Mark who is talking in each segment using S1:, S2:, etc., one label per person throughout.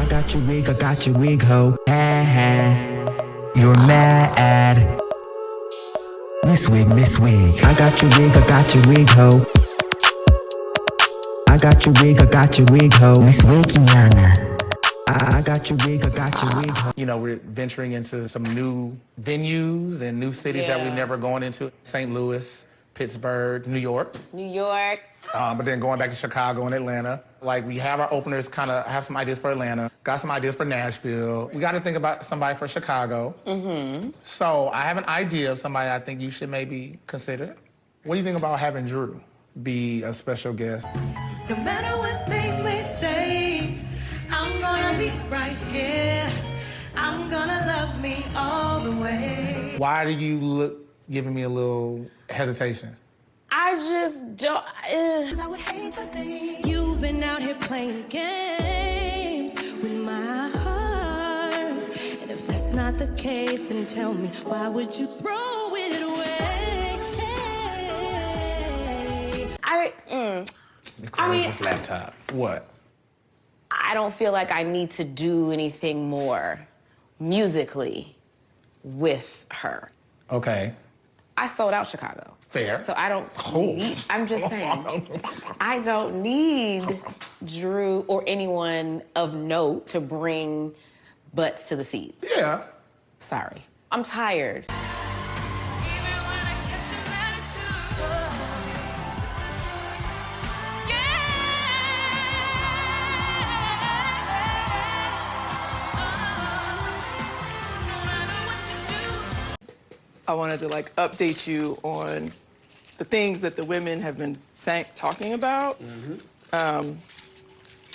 S1: I got your wig, ho. Ha ha. You're mad. Miss Wig. I got your wig, ho. I got your wig, ho. Miss Wigiana. I got your wig, ho.
S2: You know, we're venturing into some new venues and new cities that we've never gone into. St. Louis, Pittsburgh, New York. But then going back to Chicago and Atlanta. Like, we have our openers, kind of have some ideas for Atlanta, got some ideas for Nashville. We got to think about somebody for Chicago. So I have an idea of somebody I think you should maybe consider. What do you think about having Drew be a special guest?
S3: No matter what they may say, I'm gonna be right here. I'm gonna love me all the way.
S2: Why do you look giving me a little hesitation?
S4: I just don't.
S3: I would hate to think you've been out here playing games with my heart. And if that's not the case, then tell me, why would you throw it away?
S4: I mean,
S2: this laptop. What?
S4: I don't feel like I need to do anything more musically with her.
S2: Okay.
S4: I sold out Chicago.
S2: Fair.
S4: So I don't need, I'm just saying, I don't need Drew or anyone of note to bring butts to the seats.
S2: Yeah.
S4: Sorry. I'm tired.
S5: I wanted to like update you on the things that the women have been talking about.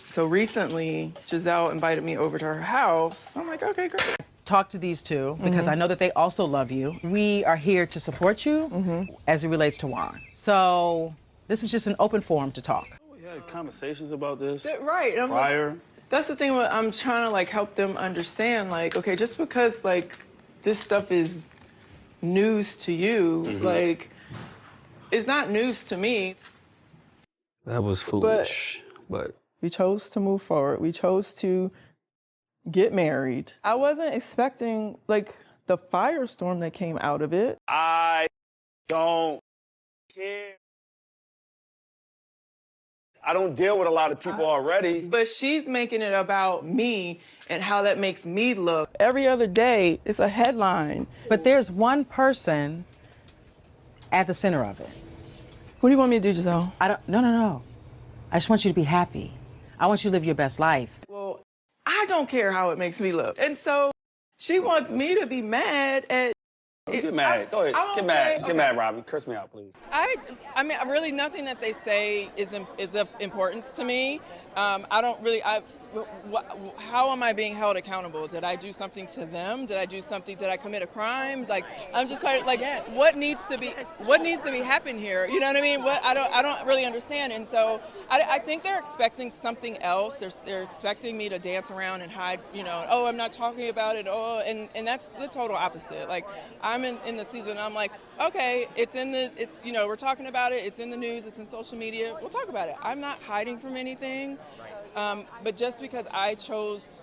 S5: So recently, Giselle invited me over to her house. I'm like, okay, great.
S6: Talk to these two because I know that they also love you. We are here to support you as it relates to Juan. So this is just an open forum to talk.
S7: We had conversations about this.
S5: Right. And
S7: prior.
S5: That's the thing. I'm trying to like help them understand. Like, okay, just because like this stuff is news to you, like, it's not news to me.
S7: That was foolish, but
S5: we chose to move forward. We chose to get married. I wasn't expecting like the firestorm that came out of it.
S7: I don't care. I don't deal with a lot of people already.
S5: But she's making it about me and how that makes me look. Every other day, it's a headline.
S6: But there's one person at the center of it.
S5: What do you want me to do, Giselle?
S6: No. I just want you to be happy. I want you to live your best life.
S5: Well, I don't care how it makes me look. And so she wants me to be mad at...
S7: Get mad. Go ahead. Get mad. Get mad, Robbie. Curse me out, please.
S5: I mean, really nothing that they say is of importance to me. I don't really, how am I being held accountable? Did I do something to them? Did I commit a crime? Like, I'm just trying to, like, what needs to be happening here? You know what I mean? I don't really understand. And so I think they're expecting something else. They're expecting me to dance around and hide, you know, oh, I'm not talking about it. Oh, and that's the total opposite. Like, I'm in the season, I'm like, okay, it's you know, we're talking about it, it's in the news, it's in social media, we'll talk about it. I'm not hiding from anything, but just because I chose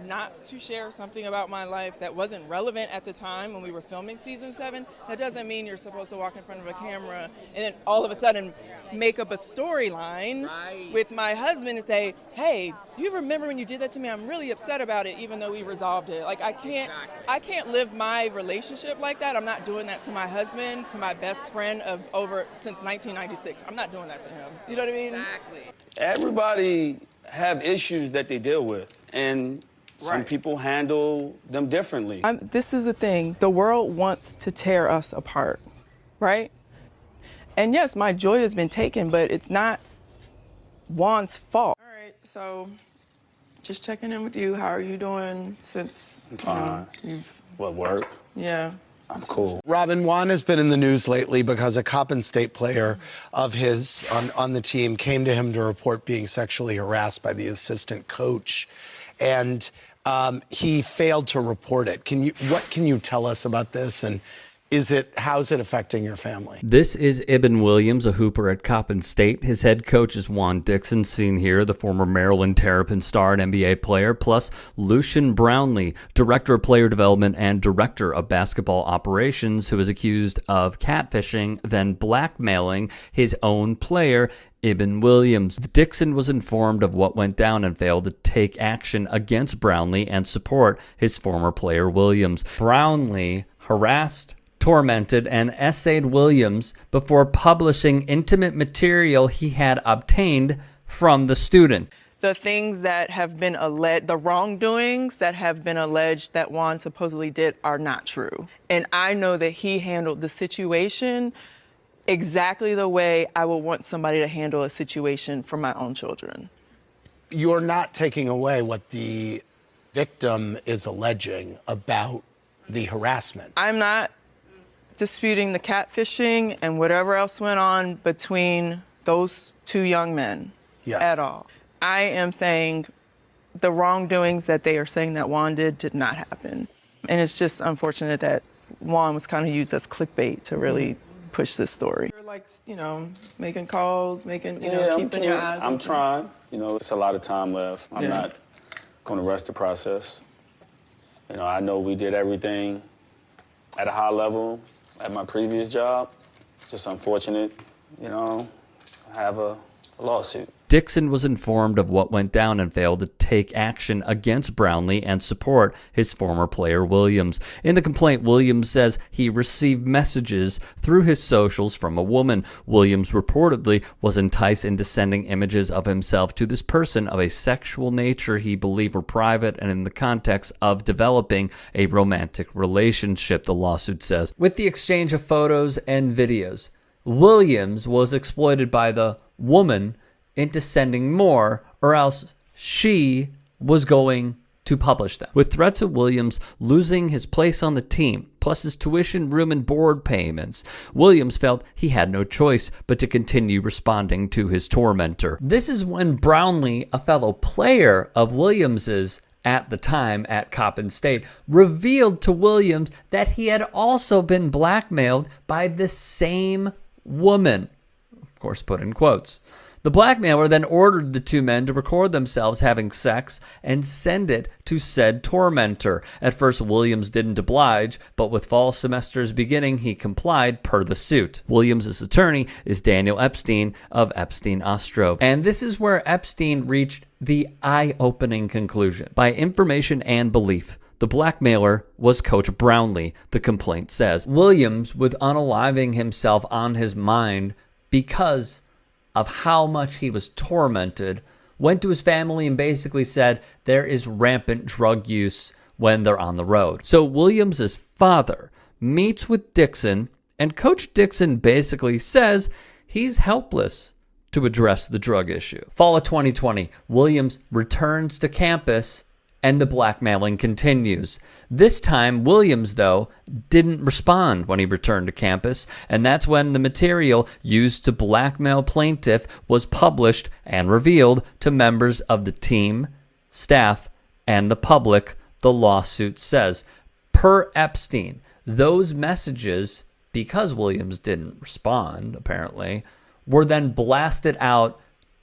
S5: not to share something about my life that wasn't relevant at the time when we were filming season 7, that doesn't mean you're supposed to walk in front of a camera and then all of a sudden make up a storyline with my husband and say, hey, you remember when you did that to me? I'm really upset about it, even though we resolved it. Like, I can't live my relationship like that. I'm not doing that to my husband, to my best friend of since 1996. I'm not doing that to him. You know what I mean?
S4: Exactly.
S7: Everybody have issues that they deal with, and some people handle them differently.
S5: This is the thing. The world wants to tear us apart, right? And yes, my joy has been taken, but it's not Juan's fault. All right, so just checking in with you. How are you doing since you've...
S7: What, work?
S5: Yeah.
S7: I'm cool.
S8: Robin, Juan has been in the news lately because a Coppin State player of his on the team came to him to report being sexually harassed by the assistant coach. And he failed to report it. What can you tell us about this? And How's it affecting your family?
S9: This is Ibn Williams, a hooper at Coppin State. His head coach is Juan Dixon, seen here, the former Maryland Terrapin star and NBA player, plus Lucian Brownlee, director of player development and director of basketball operations, who is accused of catfishing, then blackmailing his own player, Ibn Williams. Dixon was informed of what went down and failed to take action against Brownlee and support his former player, Williams. Brownlee harassed, tormented, and essayed Williams before publishing intimate material he had obtained from the student.
S5: The things that have been alleged, the wrongdoings that have been alleged that Juan supposedly did are not true. And I know that he handled the situation exactly the way I would want somebody to handle a situation for my own children.
S8: You're not taking away what the victim is alleging about the harassment.
S5: I'm not disputing the catfishing and whatever else went on between those two young men at all. I am saying the wrongdoings that they are saying that Juan did not happen. And it's just unfortunate that Juan was kind of used as clickbait to really push this story. You're like, making calls, keeping your eyes open.
S7: I'm trying. It's a lot of time left. I'm not going to rush the process. I know we did everything at a high level at my previous job. It's just unfortunate, I have a lawsuit.
S9: Dixon was informed of what went down and failed to take action against Brownlee and support his former player, Williams. In the complaint, Williams says he received messages through his socials from a woman. Williams reportedly was enticed into sending images of himself to this person of a sexual nature he believed were private and in the context of developing a romantic relationship, the lawsuit says. With the exchange of photos and videos, Williams was exploited by the woman into sending more, or else she was going to publish them. With threats of Williams losing his place on the team, plus his tuition, room, and board payments, Williams felt he had no choice but to continue responding to his tormentor. This is when Brownlee, a fellow player of Williams's at the time at Coppin State, revealed to Williams that he had also been blackmailed by the same woman, of course put in quotes. The blackmailer then ordered the two men to record themselves having sex and send it to said tormentor. At first, Williams didn't oblige, but with fall semesters beginning, he complied per the suit. Williams' attorney is Daniel Epstein of Epstein Ostrov. And this is where Epstein reached the eye-opening conclusion. By information and belief, the blackmailer was Coach Brownlee, the complaint says. Williams, with unaliving himself on his mind because of how much he was tormented, went to his family and basically said there is rampant drug use when they're on the road. So Williams' father meets with Dixon, and Coach Dixon basically says he's helpless to address the drug issue. Fall of 2020, Williams returns to campus and the blackmailing continues. This time, Williams, though, didn't respond when he returned to campus, and that's when the material used to blackmail plaintiff was published and revealed to members of the team, staff, and the public, the lawsuit says. Per Epstein, those messages, because Williams didn't respond, apparently, were then blasted out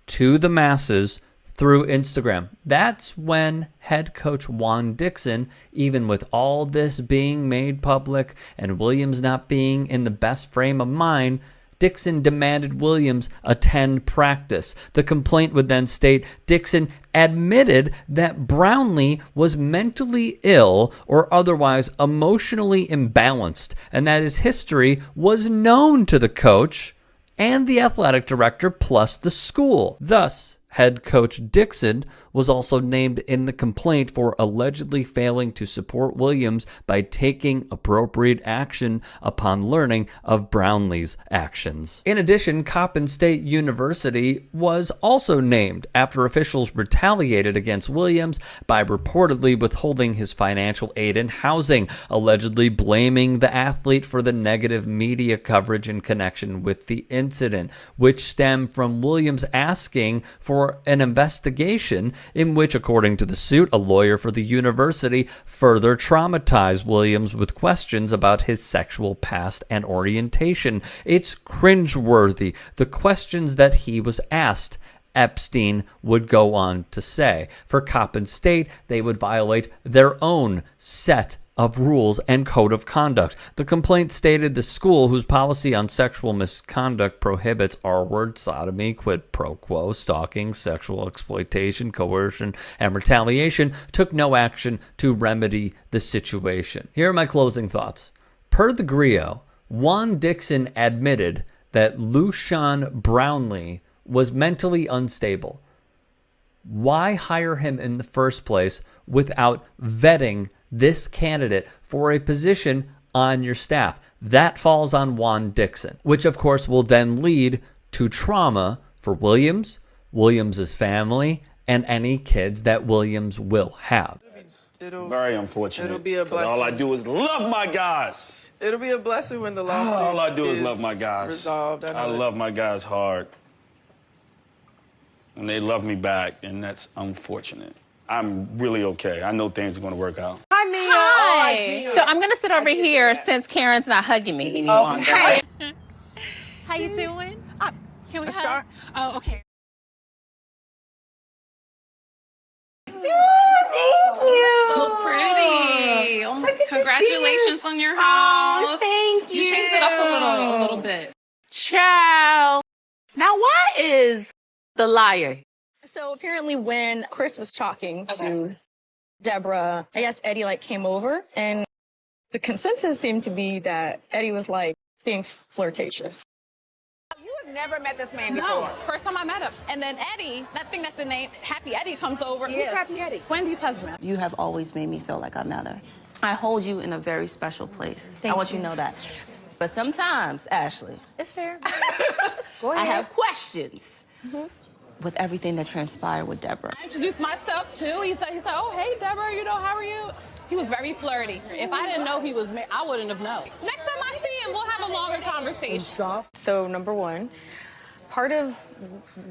S9: to the masses through Instagram. That's when head coach Juan Dixon, even with all this being made public and Williams not being in the best frame of mind, Dixon demanded Williams attend practice. The complaint would then state Dixon admitted that Brownlee was mentally ill or otherwise emotionally imbalanced, and that his history was known to the coach and the athletic director plus the school. Thus, head coach Dixon was also named in the complaint for allegedly failing to support Williams by taking appropriate action upon learning of Brownlee's actions. In addition, Coppin State University was also named after officials retaliated against Williams by reportedly withholding his financial aid and housing, allegedly blaming the athlete for the negative media coverage in connection with the incident, which stemmed from Williams asking for for an investigation in which, according to the suit, a lawyer for the university further traumatized Williams with questions about his sexual past and orientation. It's cringeworthy, the questions that he was asked. Epstein would go on to say. For Coppin State, they would violate their own set of rules and code of conduct. The complaint stated the school, whose policy on sexual misconduct prohibits R-word, sodomy, quid pro quo, stalking, sexual exploitation, coercion, and retaliation, took no action to remedy the situation. Here are my closing thoughts. Per the Grio, Juan Dixon admitted that Lushan Brownlee was mentally unstable. Why hire him in the first place without vetting this candidate for a position on your staff? That falls on Juan Dixon, which of course will then lead to trauma for Williams, Williams's family, and any kids that Williams will have.
S7: Very unfortunate.
S5: It'll be a blessing.
S7: All I do is love my guys.
S5: It'll be a blessing when the lawsuit
S7: All I do is love my guys.
S5: resolved.
S7: I love my guys hard. And they love me back, and that's unfortunate. I'm really okay. I know things are going to work out.
S4: Hi, Nia. Hi. So I'm going to sit over here since Karen's not hugging me any longer.
S10: How you doing? Can we start? Oh, okay.
S4: Thank you.
S10: So pretty. Oh, so congratulations on your house.
S4: Thank you.
S10: You changed it up a little bit.
S4: Ciao. Now, why is the liar?
S11: So apparently when Chris was talking to Deborah, I guess Eddie came over, and the consensus seemed to be that Eddie was being flirtatious.
S10: You have never met this man before. No, first time I met him. And then Eddie, that thing that's the name, Happy Eddie comes over. Yeah. Who's Happy Eddie? Wendy's husband.
S12: You have always made me feel like another. I hold you in a very special place. I want you to know that. But sometimes, Ashley,
S11: It's fair.
S12: Go ahead. I have questions. With everything that transpired with Deborah.
S10: I introduced myself too. He said, oh, hey, Deborah, how are you? He was very flirty. If I didn't know he was married, I wouldn't have known. Next time I see him, we'll have a longer conversation.
S11: So number one, part of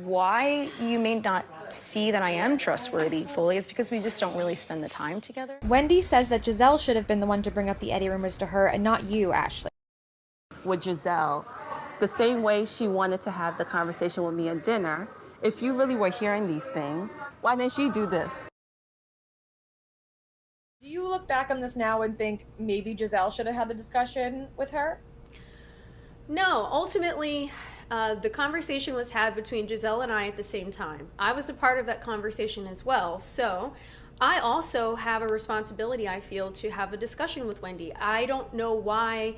S11: why you may not see that I am trustworthy fully is because we just don't really spend the time together.
S13: Wendy says that Giselle should have been the one to bring up the Eddie rumors to her and not you, Ashley.
S12: With Giselle, the same way she wanted to have the conversation with me at dinner, if you really were hearing these things, why didn't she do this?
S13: Do you look back on this now and think maybe Giselle should have had the discussion with her?
S14: No, ultimately, the conversation was had between Giselle and I at the same time. I was a part of that conversation as well. So I also have a responsibility, I feel, to have a discussion with Wendy. I don't know why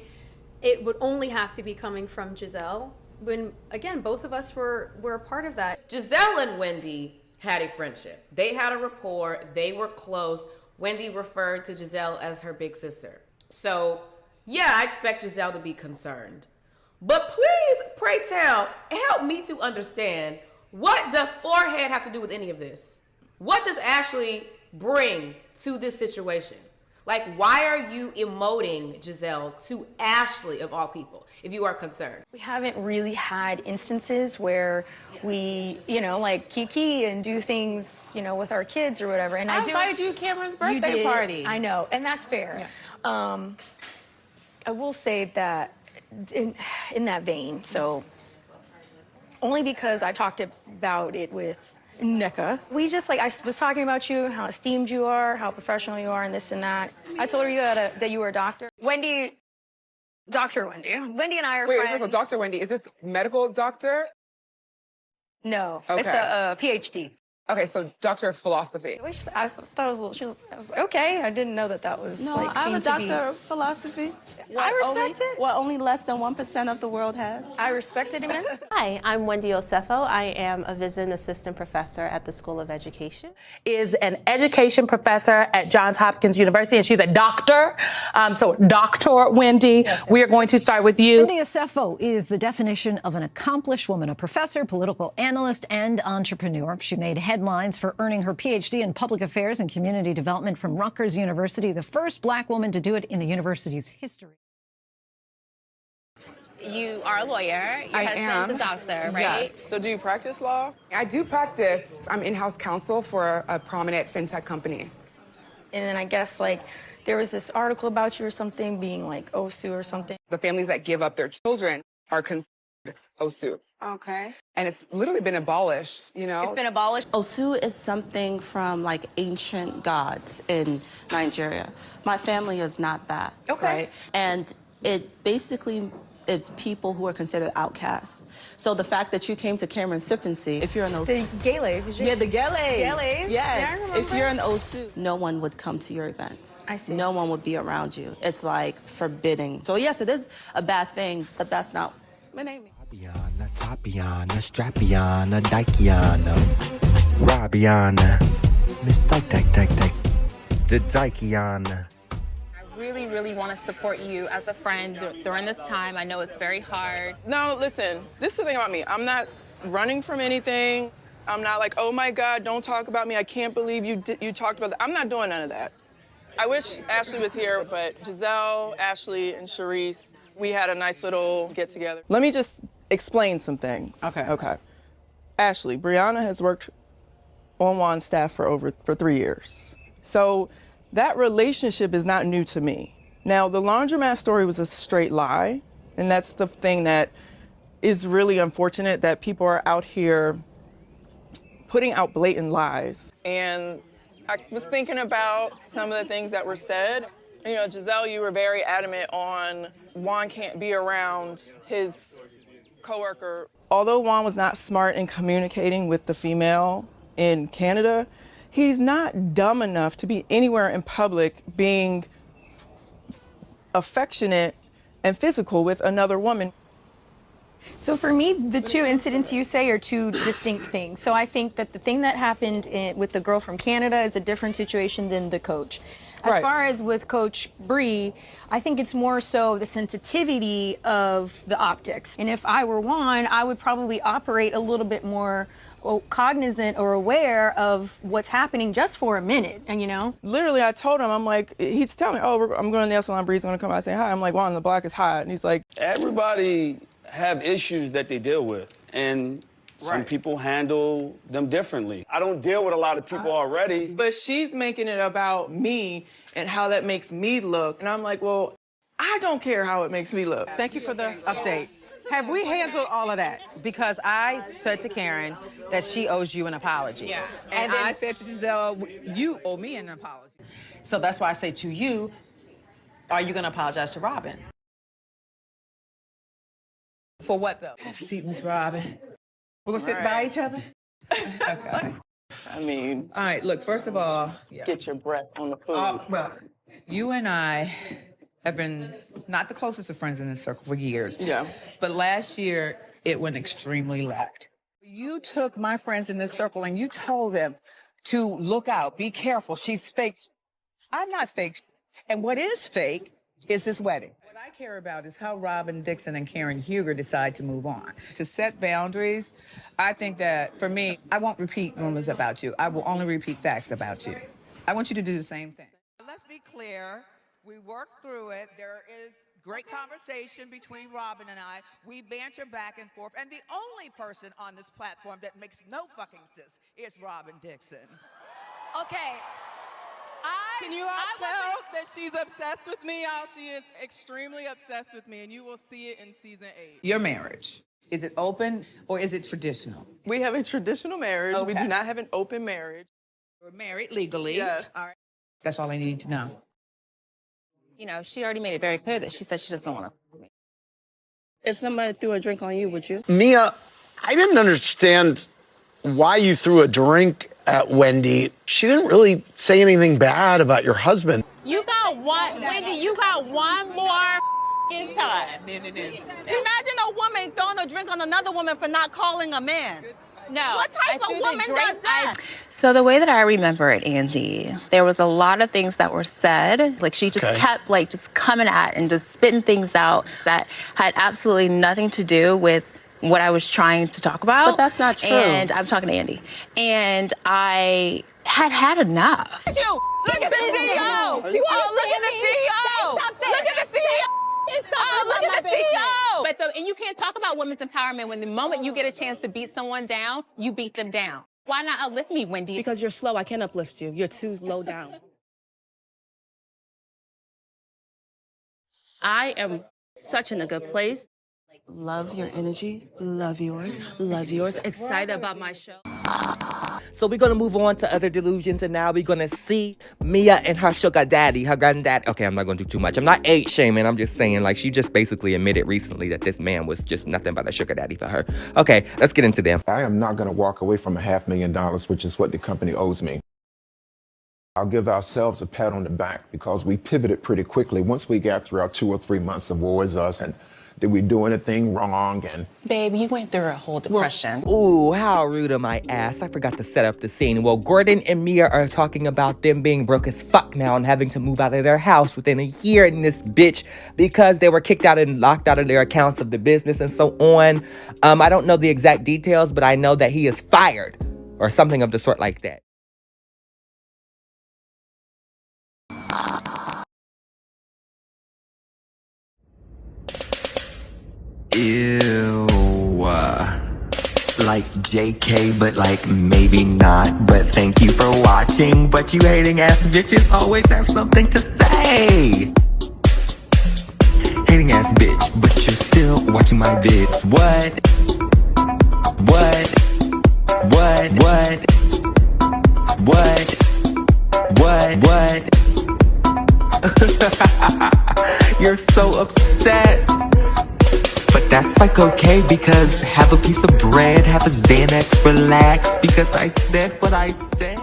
S14: it would only have to be coming from Giselle, when, again, both of us were a part of that.
S4: Giselle and Wendy had a friendship. They had a rapport. They were close. Wendy referred to Giselle as her big sister. So, yeah, I expect Giselle to be concerned. But please, pray tell, help me to understand, what does forehead have to do with any of this? What does Ashley bring to this situation? Why are you emoting Giselle to Ashley, of all people, if you are concerned?
S11: We haven't really had instances where we, kiki and do things, with our kids or whatever. And I
S4: invited you to Cameron's birthday party.
S11: I know, and that's fair. Yeah. I will say that in that vein, so only because I talked about it with Nneka. We just I was talking about you, how esteemed you are, how professional you are, and this and that. I told her that you were a doctor. Dr. Wendy. Wendy and I are friends.
S5: Wait, so Dr. Wendy, is this medical doctor?
S11: No,
S5: okay.
S11: It's a PhD.
S5: Okay, so Doctor of Philosophy.
S11: I thought it was a little, I was like, okay, I didn't know that was
S12: No, I'm a doctor of philosophy.
S11: I respect it.
S12: What only less than 1% of the world has.
S11: I respect it immensely.
S15: Hi, I'm Wendy Osefo. I am a visiting assistant professor at the School of Education.
S10: Is an education professor at Johns Hopkins University, and she's a doctor. So Dr. Wendy, we are going to start with you.
S16: Wendy Osefo is the definition of an accomplished woman, a professor, political analyst, and entrepreneur. She made headlines for earning her PhD in public affairs and community development from Rutgers University, the first black woman to do it in the university's history.
S17: You are a lawyer. Your
S18: I
S17: husband's
S18: am.
S17: a doctor, right?
S18: Yes.
S5: So do you practice law?
S18: I do practice. I'm in-house counsel for a prominent fintech company.
S11: And then I guess like there was this article about you or something being like OSU or something.
S18: The families that give up their children are considered OSU.
S11: Okay.
S18: And it's literally been abolished, you know?
S11: It's been abolished.
S12: Osu is something from like ancient gods in Nigeria. My family is not that.
S11: Okay.
S12: Right? And it basically is people who are considered outcasts. So the fact that you came to Cameron's Sippancy, if you're an Osu.
S11: The Gays.
S12: Yeah, the Gays.
S11: Gays.
S12: Yes.
S11: Yeah, I remember.
S12: If you're an Osu, no one would come to your events.
S11: I see.
S12: No one would be around you. It's like forbidding. So yes, it is a bad thing, but that's not my name.
S1: Robiana, Tapiana, Strapiana, Dykiana, Robiana, Miss Dyke, the Dykiana.
S17: I really want to support you as a friend during this time. I know it's very hard.
S5: No, listen, this is the thing about me. I'm not running from anything. I'm not like, oh my God, don't talk about me. I can't believe you talked about that. I'm not doing none of that. I wish Ashley was here, but Giselle, Ashley, and Charisse, we had a nice little get together. Let me just explain some things. Okay. Ashley, Brianna has worked on Juan's staff for 3 years. So that relationship is not new to me. Now, the laundromat story was a straight lie, and that's the thing that is really unfortunate, that people are out here putting out blatant lies. And I was thinking about some of the things that were said. You know, Giselle, you were very adamant on Juan can't be around his coworker. Although Juan was not smart in communicating with the female in Canada, he's not dumb enough to be anywhere in public being affectionate and physical with another woman.
S14: So for me, the two incidents you say are two distinct things. So I think that the thing that happened with the girl from Canada is a different situation than the coach. As far as with Coach Bree, I think it's more so the sensitivity of the optics. And if I were Juan, I would probably operate a little bit more cognizant or aware of what's happening just for a minute, and you know?
S5: Literally, I told him, I'm like, he's telling me, oh, I'm going to nail salon, Bree's going to come out and say hi. I'm like, Juan, the block is hot. And he's like,
S7: everybody have issues that they deal with, and some people handle them differently. I don't deal with a lot of people already.
S5: But she's making it about me and how that makes me look. And I'm like, well, I don't care how it makes me look.
S6: Thank you for the update. Have we handled all of that? Because I said to Karen that she owes you an apology.
S19: Yeah. And I said to Giselle, you owe me an apology.
S6: So that's why I say to you, are you going to apologize to Robin? For what, though?
S19: Have a seat, Miss Robin. We're going to sit by each other? Okay.
S5: I mean...
S19: All right, look, first of all...
S5: Get your breath on the food.
S19: Well, you and I have been not the closest of friends in this circle for years.
S5: Yeah.
S19: But last year, it went extremely left. You took my friends in this circle and you told them to look out, be careful, she's fake. I'm not fake. And what is fake is this wedding. What I care about is how Robin Dixon and Karen Huger decide to move on. To set boundaries, I think that, for me, I won't repeat rumors about you. I will only repeat facts about you. I want you to do the same thing. Let's be clear. We worked through it. There is great conversation between Robin and I. We banter back and forth. And the only person on this platform that makes no fucking sense is Robin Dixon.
S5: Okay. Can you all tell that she's obsessed with me? She is extremely obsessed with me, and you will see it in season 8.
S19: Your marriage, is it open or is it traditional?
S5: We have a traditional marriage.
S19: Okay.
S5: We do not have an open marriage.
S19: We're married legally.
S5: Yes.
S19: All right. That's all I need to know.
S15: You know, she already made it very clear that she said she doesn't want to. If somebody threw a drink on you, would you?
S8: Mia, I didn't understand why you threw a drink at Wendy. She didn't really say anything bad about your husband.
S10: You got one, Wendy, you got one more time.
S12: Imagine a woman throwing a drink on another woman for not calling a man.
S15: No.
S12: What type of woman does that?
S15: So the way that I remember it, Andy, there was a lot of things that were said. Like she just kept like just coming at and just spitting things out that had absolutely nothing to do with what I was trying to talk about.
S12: But that's not true.
S15: And I'm talking to Andy. And I had enough.
S12: Look at the CEO. Look at the CEO. Look at the CEO.
S17: Look at the CEO. And you can't talk about women's empowerment when the moment you get a chance to beat someone down, you beat them down. Why not uplift me, Wendy?
S20: Because you're slow. I can't uplift you. You're too low down. I am such in a good place. Love your energy. Love yours. Love yours. Excited about my show.
S21: So we're going to move on to other delusions, and now we're going to see Mia and her sugar daddy, her granddad. Okay, I'm not going to do too much. I'm not age shaming. I'm just saying, like, she just basically admitted recently that this man was just nothing but a sugar daddy for her. Okay, let's get into them.
S22: I am not going to walk away from $500,000, which is what the company owes me. I'll give ourselves a pat on the back because we pivoted pretty quickly once we got through our 2 or 3 months of War Is Us and did we do anything wrong? And
S17: babe, you went through a whole depression.
S21: Ooh, how rude of my ass. I forgot to set up the scene. Well, Gordon and Mia are talking about them being broke as fuck now and having to move out of their house within a year in this bitch because they were kicked out and locked out of their accounts of the business and so on. I don't know the exact details, but I know that he is fired or something of the sort like that.
S1: Ew. Like JK, but like maybe not. But thank you for watching. But you hating ass bitches always have something to say. Hating ass bitch, but you're still watching my vids. What? You're so upset. But that's like okay because have a piece of bread, have a Xanax, relax because I said what I said.